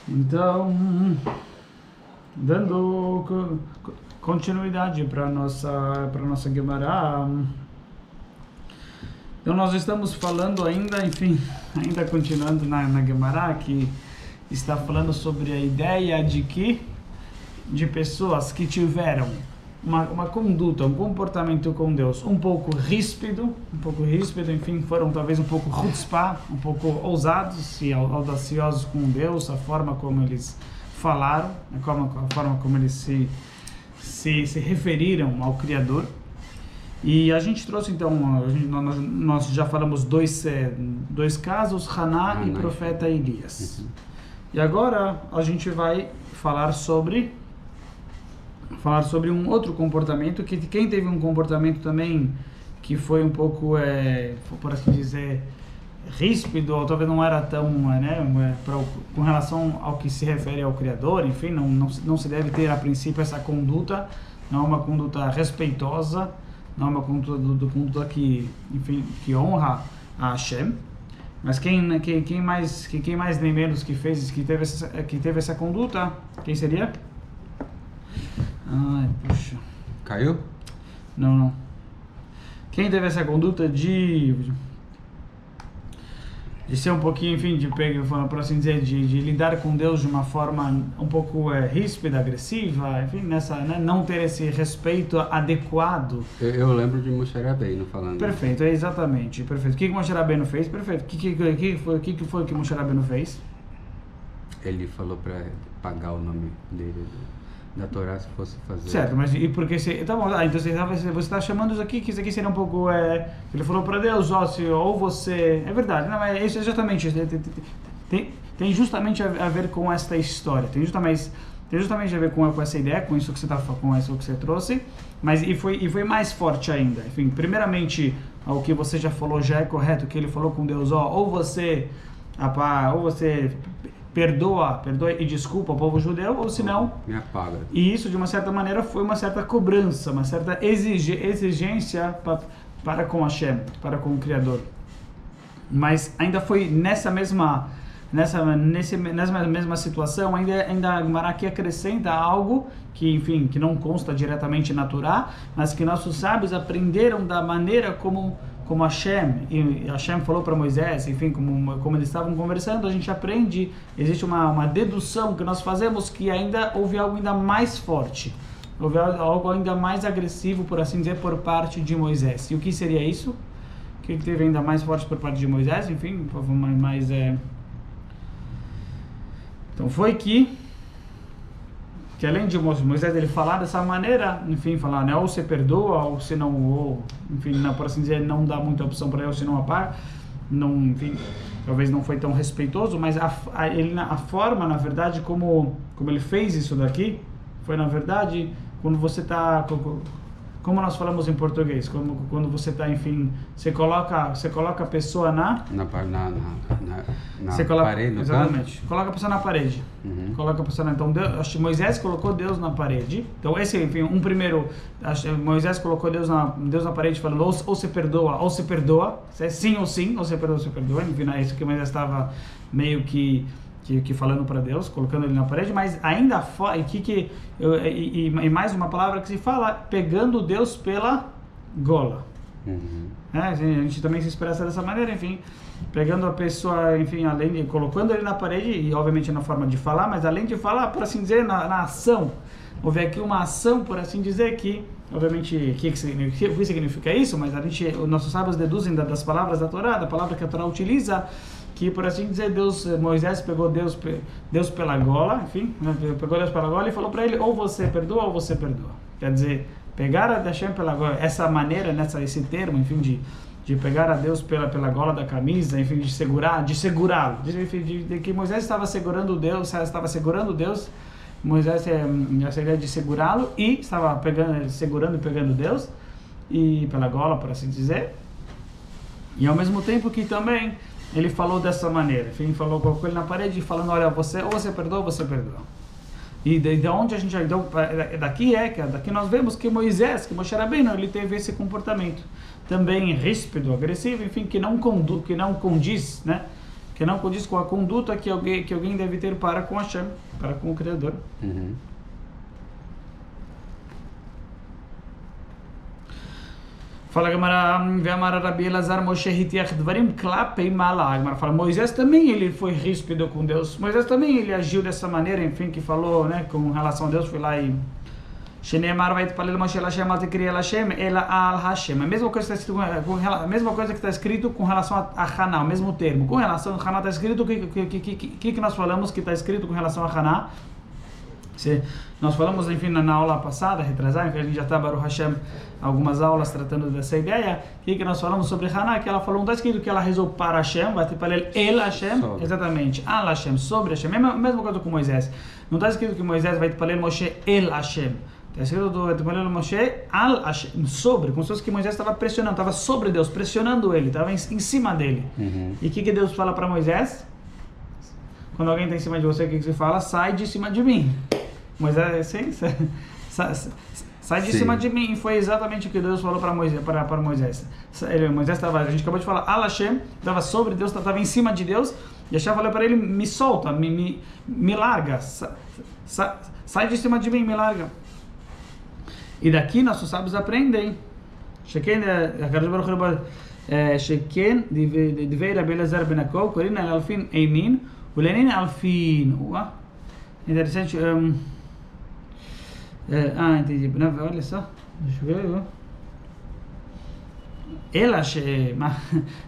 Então, dando continuidade para nossa Gemara, então nós estamos falando ainda, enfim, ainda continuando na Gemara, que está falando sobre a ideia de pessoas que tiveram uma conduta, um comportamento com Deus um pouco ríspido, enfim, foram talvez um pouco chutzpah, um pouco ousados e audaciosos com Deus, a forma como eles falaram, a forma como eles se referiram ao Criador. E a gente trouxe então, nós já falamos dois casos, Haná e profeta Elias. E agora a gente vai falar sobre um outro comportamento, que quem teve um comportamento também que foi um pouco, por assim dizer, ríspido, ou talvez não era tão, com relação ao que se refere ao Criador, enfim, não se deve ter a princípio essa conduta, não é uma conduta respeitosa, não é uma conduta que, enfim, que honra a Hashem. Mas quem mais nem menos que teve essa conduta, quem seria? Ai, puxa. Caiu? Não. Quem teve essa conduta de ser um pouquinho, enfim, por assim dizer, de lidar com Deus de uma forma um pouco ríspida, agressiva, enfim, não ter esse respeito adequado. Eu lembro de Moshe Rabbeinu falando. Perfeito, exatamente, perfeito. O que Moshe Rabbeinu fez? Perfeito. O que foi que Moshe Rabbeinu fez? Ele falou para pagar o nome dele da Torá se fosse fazer. Certo, mas e porque tá bom, então você está chamando isso aqui, que isso aqui seria um pouco, ele falou para Deus, ou você, é verdade, não, mas isso exatamente, tem justamente a ver com esta história, tem justamente a ver com essa ideia, com isso que você trouxe, mas e foi mais forte ainda. Enfim, primeiramente, o que você já falou já é correto, que ele falou com Deus, ou você perdoa e desculpa o povo judeu, ou senão me apaga. E isso, de uma certa maneira, foi uma certa cobrança, uma certa exigência para com Hashem, para com o Criador. Mas ainda foi nessa mesma situação, ainda a Gemara aqui acrescenta algo que, enfim, que não consta diretamente na Torá, mas que nossos sábios aprenderam da maneira como Hashem falou para Moisés, enfim, como eles estavam conversando, a gente aprende, existe uma dedução que nós fazemos, que ainda houve algo ainda mais forte, houve algo ainda mais agressivo, por assim dizer, por parte de Moisés. E o que seria isso? O que teve ainda mais forte por parte de Moisés? Enfim, então foi que além de Moisés ele falar dessa maneira, enfim, falar, né, ou você perdoa, ou se não, ou, enfim, por assim dizer, não dá muita opção para ele, ou se não apaga, não, enfim, talvez não foi tão respeitoso, mas a forma, na verdade, como ele fez isso daqui, foi, na verdade, quando você está, como nós falamos em português, quando você está, enfim, você coloca a pessoa na parede, exatamente. Coloca a pessoa na parede. Uhum. Coloca a pessoa então Moisés colocou Deus na parede. Então esse, enfim, Moisés colocou Deus na parede, falando ou você perdoa, ou você perdoa, sim ou sim, ou você perdoa. Enfim, é isso que Moisés estava meio que falando para Deus, colocando ele na parede, mas ainda e mais uma palavra que se fala, pegando Deus pela gola. Uhum. A gente também se expressa dessa maneira, enfim, pegando a pessoa, enfim, colocando ele na parede, e obviamente na forma de falar, mas além de falar, por assim dizer, na ação. Houve aqui uma ação, por assim dizer, que, obviamente, o que significa isso, mas os nossos sábios deduzem das palavras da Torá, da palavra que a Torá utiliza, que, por assim dizer, Moisés pegou Deus pela gola, enfim, pegou Deus pela gola e falou para ele, ou você perdoa, ou você perdoa. Quer dizer, pegar a Hashem pela gola, essa maneira, esse termo, enfim, de pegar a Deus pela gola da camisa, enfim, de segurá-lo, de que Moisés estava segurando Deus, Moisés, essa ideia de segurá-lo, e estava segurando e pegando Deus, e pela gola, por assim dizer, e ao mesmo tempo que também ele falou dessa maneira, enfim, colocou ele na parede falando, olha, ou você perdoa ou você perdoa. E de onde a gente, então, daqui nós vemos que Moshe Rabbeinu, ele teve esse comportamento também ríspido, agressivo, enfim, que não condiz, né, que não condiz com a conduta que alguém deve ter para com Hashem, para com o Criador. Fala Gemara, Ve'amar Rabi Elazar Moshe hitiach dvarim klapei malach. Gemara fala, Moisés também ele foi ríspido com Deus. Moisés também ele agiu dessa maneira, enfim, que falou, né, com relação a Deus, foi lá e Sheneemar vayitpalel Moshe Hashem al tikri el Hashem ela al Hashem. A mesma coisa que está escrito com relação a Haná, o mesmo termo. Com relação a Haná está escrito o que nós falamos que está escrito com relação a Haná. Nós falamos, enfim, na aula passada, retrasada, que a gente já está, Baruch Hashem, algumas aulas tratando dessa ideia. O que nós falamos sobre Haná? Que ela falou, não está escrito que ela rezou para Hashem, vai ter para ele El Hashem, exatamente, Al Hashem, sobre Hashem, mesma coisa com Moisés. Não está escrito que Moisés vai ter para ele Moshe El Hashem. Está escrito do Moshe Al Hashem, sobre, como se fosse que Moisés estava pressionando, estava sobre Deus, pressionando ele, estava em cima dele. E o que Deus fala para Moisés? Quando alguém está em cima de você, o que você fala? Sai de cima de mim. Moisés, sim, sai de cima de mim. Foi exatamente o que Deus falou para Moisés. Moisés estava, a gente acabou de falar, Al Hashem, estava sobre Deus, estava em cima de Deus, e Hashem falou para ele, me solta, me larga, sai de cima de mim, me larga. E daqui nossos sábios aprendem. Sheken, Divei Rabi Elazar ben Yaakov, Korina al-Alfin Eimin, Ulenin Alfin. Interessante. Entendi. Olha só. Deixa eu ver. El Hashem.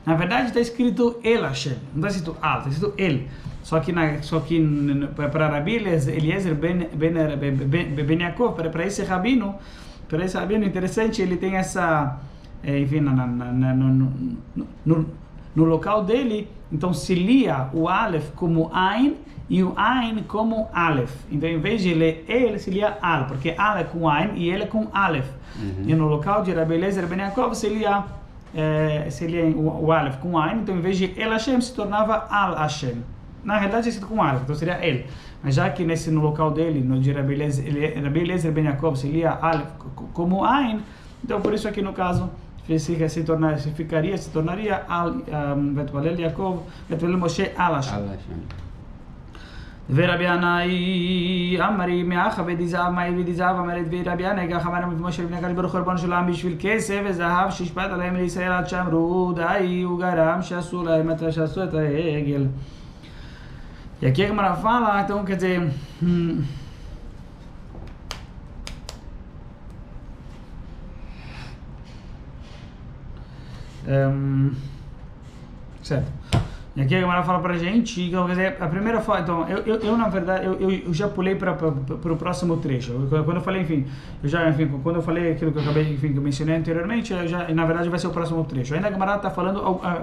Na verdade está escrito El Hashem. Não está escrito Al, está escrito El. Só que para Rabi Eliezer ben Yaakov, para esse rabino interessante, ele tem essa, enfim, no local dele, então se lia o Aleph como Ain e o Ain como Aleph. Então em vez de ler ele, se lia Al, porque Al é com Ain e ele é com Aleph. E no local de Rabi Eliezer ben Yaakov se lia o Aleph com Ain, então em vez de El Hashem se tornava Al Hashem. Na realidade é escrito com Aleph, então seria El. Mas já que no local dele, no de Rabi Eliezer ben Yaakov se lia Aleph como Ain, então por isso aqui no caso se tornaria Al Vetpalel Yaakov, Vetpalel Moshe Al Hashem. ורבי ינאי אמרי מאחה ודיזהב מאי ודיזהב אמרת ורבי ינאי כך אמרנו משה לבני הקדוש ברוך הוא ריבונו של עולם בשביל כסף וזהב שישפט עליהם לישראל עד שאמרו די הוא גרם שעשו את העגל. E aqui a Gemara fala, então quer dizer, certo. E aqui a Gemara fala pra gente, então, quer dizer, a primeira foto, então, eu na verdade, eu já pulei para o próximo trecho. Quando eu falei, enfim, quando eu falei aquilo que eu acabei, enfim, que eu mencionei anteriormente, na verdade vai ser o próximo trecho. Ainda a Gemara está falando,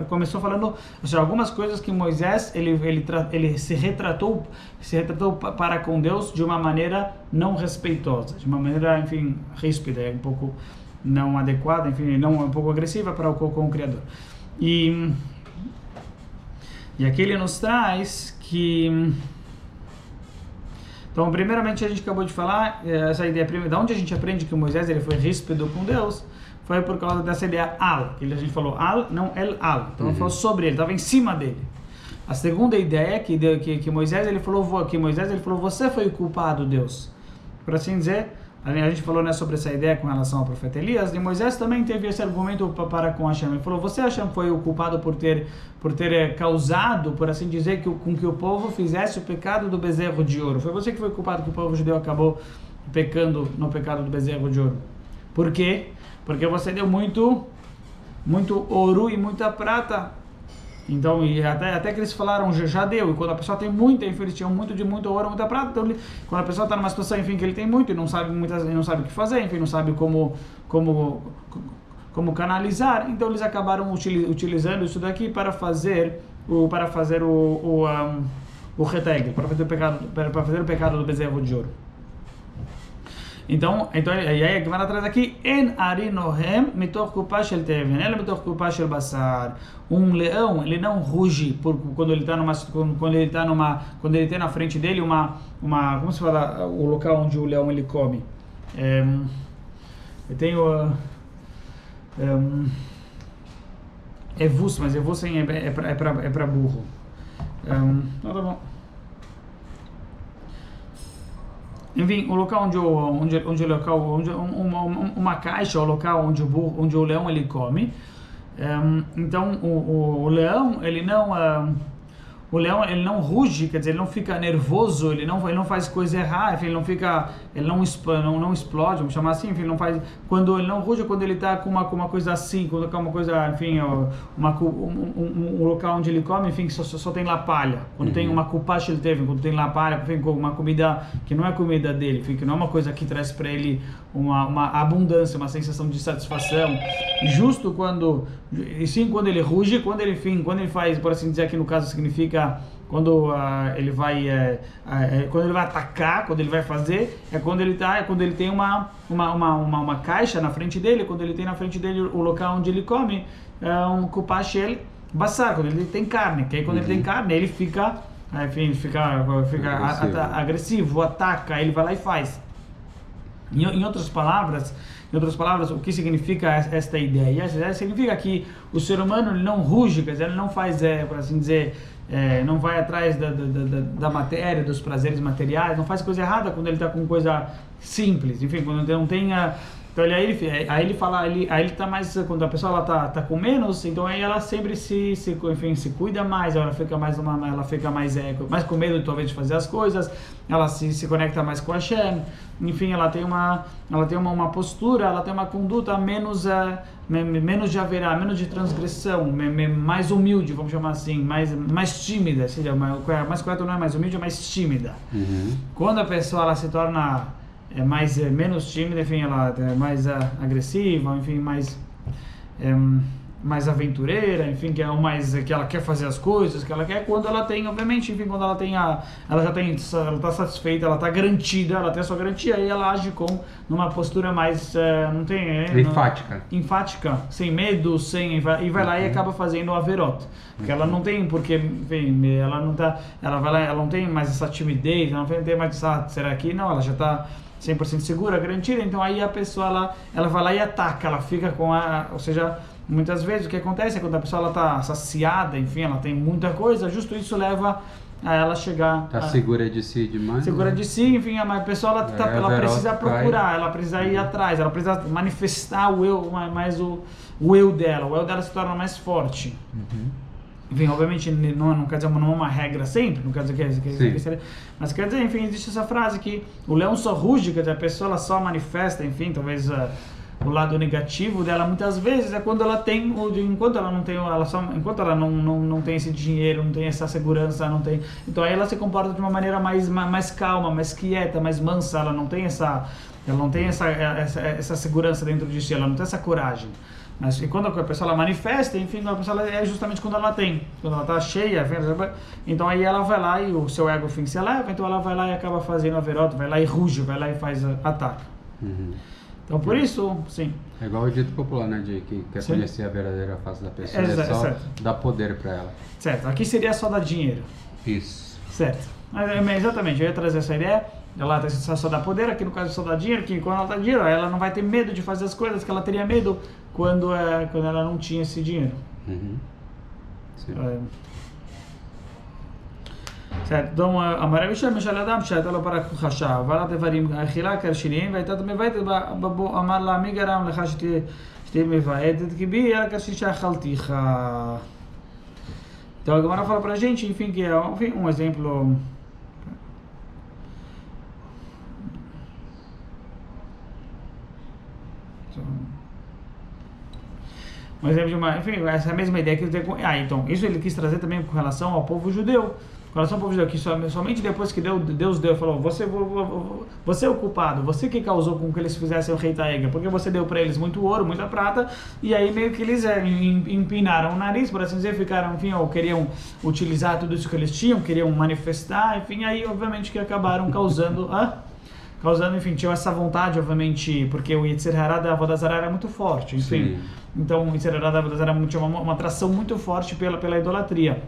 começou falando, ou seja, algumas coisas que Moisés, ele se retratou para com Deus de uma maneira não respeitosa, de uma maneira, enfim, ríspida, um pouco não adequada, enfim, não um pouco agressiva para com o Criador. E aqui ele nos traz que... Então, primeiramente, a gente acabou de falar, essa ideia, da onde a gente aprende que Moisés ele foi ríspido com Deus, foi por causa dessa ideia Al, que a gente falou Al, não El Al. Então, ele falou sobre ele, estava em cima dele. A segunda ideia que Moisés ele falou, você foi o culpado, Deus. Por assim dizer, a gente falou, né, sobre essa ideia com relação ao profeta Elias, e Moisés também teve esse argumento para com Hashem. Ele falou, você, Hashem, foi o culpado por ter causado, por assim dizer, com que o povo fizesse o pecado do bezerro de ouro. Foi você que foi o culpado que o povo judeu acabou pecando no pecado do bezerro de ouro. Por quê? Porque você deu muito ouro e muita prata. Então, e até que eles falaram, já deu, e quando a pessoa tem muito, enfim, eles tinham muito ouro, muita prata, então quando a pessoa está numa situação, enfim, que ele tem muito e não sabe o que fazer, enfim, não sabe como canalizar, então eles acabaram utilizando isso daqui para fazer o reteg, para fazer o pecado do bezerro de ouro. Então aí a Gemara traz aqui En arinohem mitoch kupa shel teven ela mitoch kupa shel basar. Um leão, ele não ruge quando ele tem na frente dele como se fala, o local onde o leão ele come. Eu tenho evus, mas evus é para burro. Tá bom. Enfim, o local uma caixa, o local onde o leão ele come. Então o leão ele não ruge, quer dizer, ele não fica nervoso, ele não faz coisa errada, enfim, ele não explode, vamos chamar assim, enfim, não faz, quando ele não ruge, quando ele está com uma coisa assim, quando tá uma coisa, enfim, um local onde ele come, enfim, só tem lá palha, quando tem uma kupash ele teve, quando tem lá palha, enfim, com uma comida que não é comida dele, enfim, que não é uma coisa que traz para ele uma abundância, uma sensação de satisfação, justo quando ele ruge, quando ele faz, por assim dizer, aqui no caso significa quando ele vai atacar, quando ele vai fazer, quando ele tem uma caixa na frente dele, quando ele tem na frente dele o local onde ele come, um kupash el basar, quando ele tem carne, que aí quando ele tem carne, ele fica agressivo, ataca, ele vai lá e faz. Em outras palavras, o que significa esta ideia? Essa ideia significa que o ser humano ele não ruge, quer dizer, ele não faz, por assim dizer, não vai atrás da matéria, dos prazeres materiais, não faz coisa errada quando ele está com coisa simples, enfim, quando ele não tem então aí ele fala, aí ele tá mais, quando a pessoa ela tá com menos, então aí ela sempre se cuida mais, ela fica mais com medo talvez de fazer as coisas, ela se conecta mais com a Hashem, enfim, ela tem uma postura, ela tem uma conduta menos de haverá, menos de transgressão, mais humilde, vamos chamar assim, mais tímida, seja, mais correto não é mais humilde, é mais tímida. Quando a pessoa ela se torna menos tímida, enfim, ela é mais agressiva, enfim, mais aventureira, enfim, que ela quer fazer as coisas, que ela quer, quando ela tem, obviamente, enfim, quando ela ela está satisfeita, ela está garantida, ela tem a sua garantia, e ela age numa postura mais, enfática, sem medo, e vai lá e acaba fazendo o averot, porque ela não tem, porque, enfim, ela vai lá, ela não tem mais essa timidez, ela não tem mais essa, será que não, ela já está 100% segura, garantida, então aí a pessoa ela vai lá e ataca, ela fica ou seja, muitas vezes o que acontece é quando a pessoa ela está saciada, enfim, ela tem muita coisa, justo isso leva a ela chegar... Está segura de si demais? Segura de si, enfim, a pessoa ela precisa procurar, ela precisa ir atrás, ela precisa manifestar o eu dela, o eu dela se torna mais forte. Enfim, obviamente não quer dizer não é uma regra sempre, não quer dizer que mas quer dizer, enfim, existe essa frase que o leão só ruge, quer dizer, a pessoa ela só manifesta, enfim, talvez o lado negativo dela muitas vezes é quando ela tem, enquanto ela não tem esse dinheiro, não tem essa segurança, não tem, então aí ela se comporta de uma maneira mais calma, mais quieta, mais mansa, ela não tem essa segurança dentro de si, ela não tem essa coragem. Mas quando a pessoa ela manifesta, enfim, a pessoa é justamente quando ela está cheia, então aí ela vai lá e o seu ego se eleva, então ela vai lá e acaba fazendo a verota, vai lá e ruge, vai lá e faz ataque. Então por isso, sim. É igual o dito popular, né, de que quer conhecer a verdadeira face da pessoa, só dar poder para ela. Certo, aqui seria só dar dinheiro. Isso. Certo, exatamente, eu ia trazer essa ideia. Ela só dá poder, aqui no caso só dá dinheiro, que quando ela dá dinheiro, ela não vai ter medo de fazer as coisas que ela teria medo quando ela não tinha esse dinheiro. certo, então אמר אבישי משל אדם שהייתה לו פרה חשה, ועלת איברים אכילה קרשיניים, והייתה מבעטת בבוא, אמר לה מי גרם לך שתהיה מבעטת? כי בי era קרשין שאכלתיך. Então a Gemara fala pra gente, enfim, que é um exemplo. Um exemplo de uma, enfim, essa mesma ideia que ele tem com... então, isso ele quis trazer também com relação ao povo judeu. Com relação ao povo judeu, que somente depois que Deus deu, falou, você é o culpado, você que causou com que eles fizessem o rei Taega, porque você deu para eles muito ouro, muita prata, e aí meio que eles empinaram o nariz, por assim dizer, ficaram, enfim, ou queriam utilizar tudo isso que eles tinham, queriam manifestar, enfim, aí obviamente que acabaram causando, enfim, tinham essa vontade, obviamente, porque o Yetzer Hara da Avodah Zarah era muito forte, enfim. Sim. Então o Yetzer Hara da Avodah Zarah tinha uma atração muito forte pela idolatria.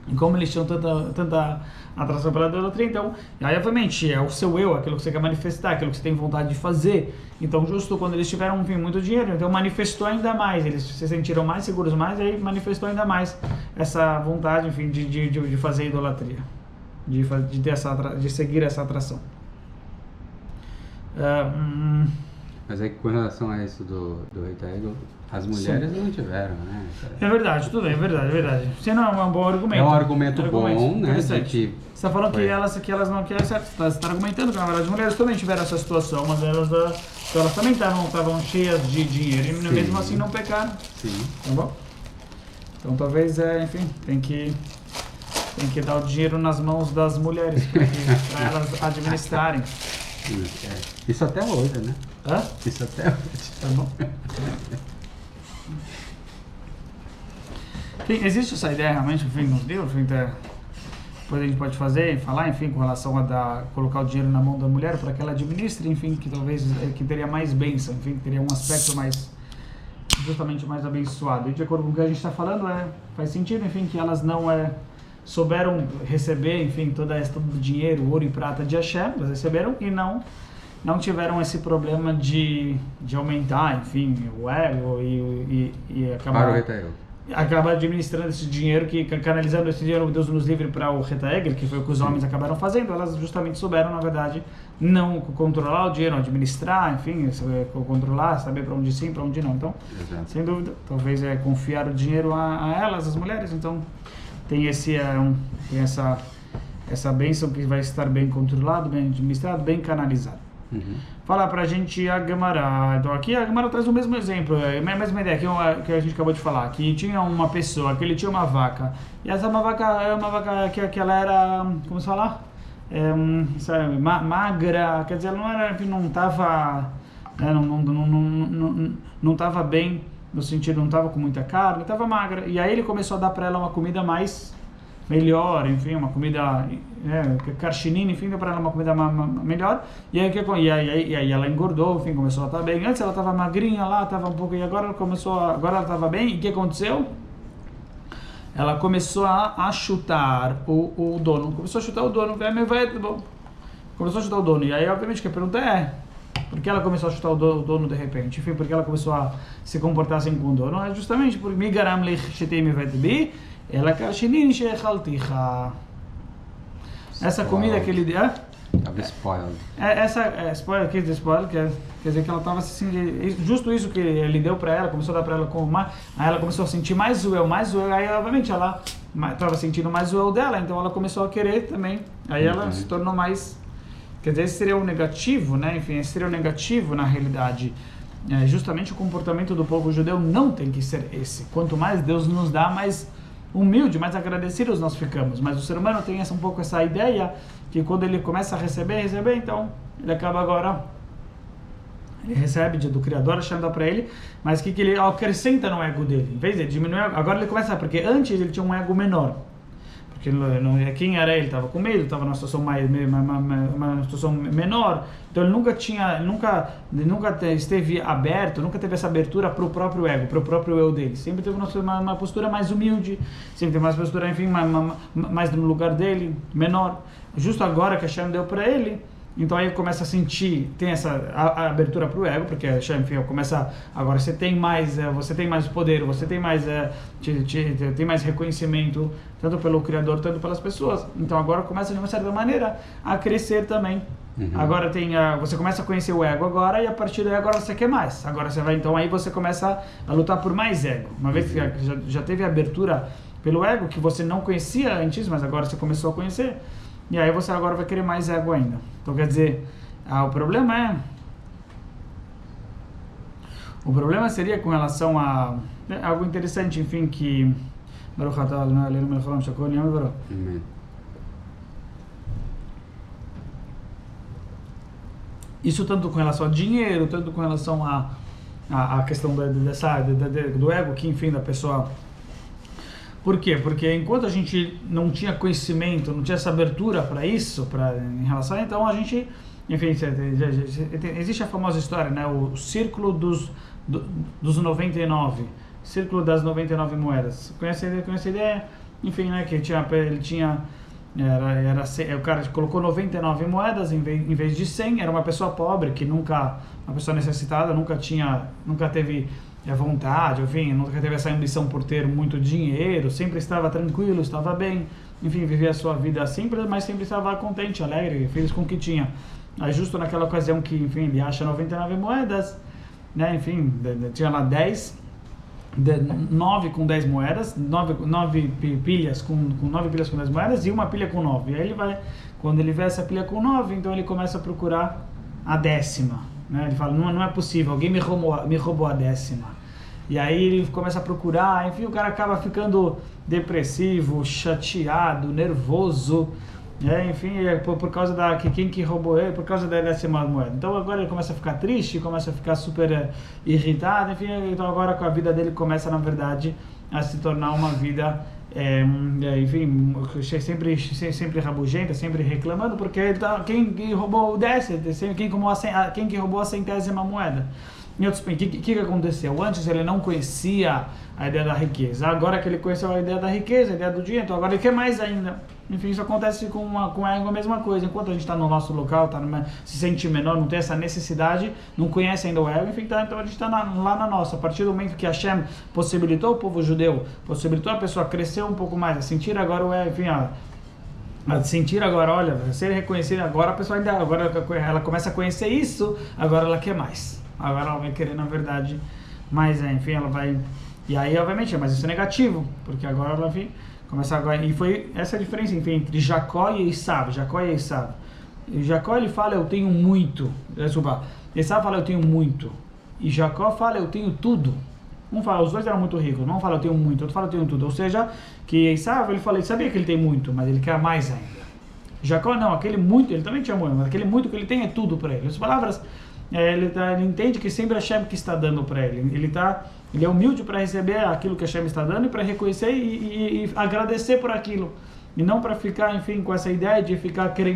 E como eles tinham tanta atração pela idolatria, então, aí obviamente é o seu eu, aquilo que você quer manifestar, aquilo que você tem vontade de fazer. Então, justo quando eles tiveram, enfim, muito dinheiro, então manifestou ainda mais, eles se sentiram mais seguros mais, e aí manifestou ainda mais essa vontade, enfim, de fazer idolatria, de seguir essa atração. Mas aí com relação a isso do rei Taego, as mulheres não tiveram, né? É verdade, tudo bem, é verdade. Você não é um bom argumento. É um argumento bom, né? Você está falando que elas não querem, certo? Você está argumentando que na verdade as mulheres também tiveram essa situação, mas elas também estavam cheias de dinheiro e mesmo assim não pecaram. Sim. Tá bom? Então talvez, enfim, tem que dar o dinheiro nas mãos das mulheres para elas administrarem. Isso até hoje, né? Hã? Isso até hoje. Tá bom. Enfim, existe essa ideia realmente, enfim, nos livros, depois a gente pode falar, enfim, com relação a colocar o dinheiro na mão da mulher para que ela administre, enfim, que talvez que teria mais bênção, enfim, teria um aspecto justamente mais abençoado. E de acordo com o que a gente está falando, faz sentido, enfim, que elas não souberam receber, enfim, todo o dinheiro, ouro e prata de Hashem, elas receberam e não tiveram esse problema de aumentar, enfim, o ego e acabar administrando esse dinheiro, canalizando esse dinheiro, Deus nos livre, para o Retaegel, que foi o que os homens acabaram fazendo. Elas justamente souberam, na verdade, não controlar o dinheiro, administrar, enfim, controlar, saber para onde sim, para onde não. Então, sem dúvida, talvez confiar o dinheiro a elas, as mulheres. Então, tem essa bênção que vai estar bem controlado, bem administrado, bem canalizado. Fala pra gente a Gemara. Então aqui a Gemara traz o mesmo exemplo, a mesma ideia que a gente acabou de falar, que tinha uma pessoa, que ele tinha uma vaca, e essa vaca é uma vaca que ela era, como se fala? Magra, quer dizer, ela não estava não estava bem, no sentido, não estava com muita carne, estava magra, e aí ele começou a dar para ela uma comida melhor, enfim, uma comida carchinina, enfim, deu para ela uma comida melhor, e aí ela engordou, enfim, começou a estar bem. Antes ela estava magrinha lá, estava um pouco, e agora ela estava bem, e o que aconteceu? Ela começou a chutar o dono, começou a chutar o dono, e aí obviamente que a pergunta por que ela começou a chutar o dono de repente? Enfim, porque ela começou a se comportar assim com o dono? É justamente porque Migaram lech shetei mevet bi, ela karshinin she'echalticha. Essa comida que ele deu, estava spoiled. Spoiler, quer dizer que ela estava assim, justo isso que ele deu para ela, começou a dar para ela como aí ela começou a sentir mais o eu, aí obviamente ela estava sentindo mais o eu dela, então ela começou a querer também, aí ela se tornou mais, quer dizer, esse seria o negativo, né? Enfim, esse seria o negativo na realidade. Justamente o comportamento do povo judeu não tem que ser esse. Quanto mais Deus nos dá, mais humilde, mais agradecidos nós ficamos. Mas o ser humano tem um pouco essa ideia que quando ele começa a receber, então ele acaba agora, ele recebe do Criador, achando para ele, mas que ele acrescenta no ego dele. Em vez de diminuir, agora ele começa, porque antes ele tinha um ego menor. Porque quem era ele? Estava com medo, estava numa situação uma situação menor, então ele nunca esteve aberto, nunca teve essa abertura para o próprio ego, para o próprio eu dele. Sempre teve uma postura mais humilde, sempre teve uma postura, enfim, mais no lugar dele, menor. Justo agora que a Hashem deu para ele, então aí começa a sentir, tem essa abertura para o ego, porque Hashem, enfim, começa, agora você tem mais poder, você tem mais reconhecimento, tanto pelo Criador, tanto pelas pessoas. Então agora começa de uma certa maneira a crescer também. Agora você começa a conhecer o ego agora, e a partir daí agora você quer mais. Agora você vai, então aí você começa a lutar por mais ego. Uma vez que já teve abertura pelo ego, que você não conhecia antes, mas agora você começou a conhecer, e aí você agora vai querer mais ego ainda. Então quer dizer, o problema seria com relação a algo interessante, enfim, que Baruch atah Adonai Eloheinu melech haolam shakol niyam v'ro. Amém. Isso tanto com relação a dinheiro, tanto com relação a questão do ego, que enfim, da pessoa. Por quê? Porque enquanto a gente não tinha conhecimento, não tinha essa abertura para isso, em relação a, então a gente, enfim, existe a famosa história, né? O círculo dos 99, círculo das 99 moedas. Conhece a ideia? enfim, né, que ele tinha, o cara colocou 99 moedas em vez de 100, era uma pessoa pobre, uma pessoa necessitada, nunca teve vontade, enfim, nunca teve essa ambição por ter muito dinheiro, sempre estava tranquilo, estava bem, enfim, vivia a sua vida simples, mas sempre estava contente, alegre, feliz com o que tinha. Aí justo naquela ocasião que, enfim, ele acha 99 moedas, né, enfim, tinha lá 9 com 10 moedas, 9 pilhas com 9 pilhas com 10 moedas e uma pilha com 9. E aí quando ele vê essa pilha com 9, então ele começa a procurar a 10ª, né? Ele fala, não é possível, alguém me roubou a 10ª. E aí ele começa a procurar, enfim, o cara acaba ficando depressivo, chateado, nervoso, enfim, por causa quem que roubou ele, por causa da 10ª moeda. Então agora ele começa a ficar triste, começa a ficar super irritado, enfim, então agora a vida dele começa, na verdade, a se tornar uma vida, enfim, sempre rabugenta, sempre reclamando, porque quem roubou o 10º, quem que roubou a 100ª moeda. Em outros, o que aconteceu? Antes ele não conhecia a ideia da riqueza, agora que ele conheceu a ideia da riqueza, a ideia do dinheiro, então agora ele quer mais ainda. Enfim, isso acontece com a ego, a mesma coisa. Enquanto a gente está no nosso local, se sente menor, não tem essa necessidade, não conhece ainda o ego, enfim, então a gente está lá na nossa. A partir do momento que Hashem possibilitou o povo judeu, possibilitou a pessoa crescer um pouco mais, a sentir agora o ego, enfim, a sentir agora, olha, ser reconhecida, agora a pessoa agora ela começa a conhecer isso, agora ela quer mais. Agora ela vai querer, na verdade, mais, enfim, ela vai... E aí, obviamente, mas isso é negativo, porque agora ela vai começar agora... E foi essa a diferença, enfim, entre Jacó e Esaú. E Jacó, ele fala, eu tenho muito. Esaú fala, eu tenho muito. E Jacó fala, eu tenho tudo. Um fala, os dois eram muito ricos. Um fala, eu tenho muito. Outro fala, eu tenho tudo. Ou seja, que Esaú, ele fala, ele sabia que ele tem muito, mas ele quer mais ainda. Jacó não, aquele muito, ele também tinha muito, mas aquele muito que ele tem é tudo para ele. As palavras... Ele entende que sempre Hashem que está dando para ele. Ele é humilde para receber aquilo que Hashem está dando e para reconhecer e agradecer por aquilo. E não para ficar, enfim, com essa ideia de ficar querendo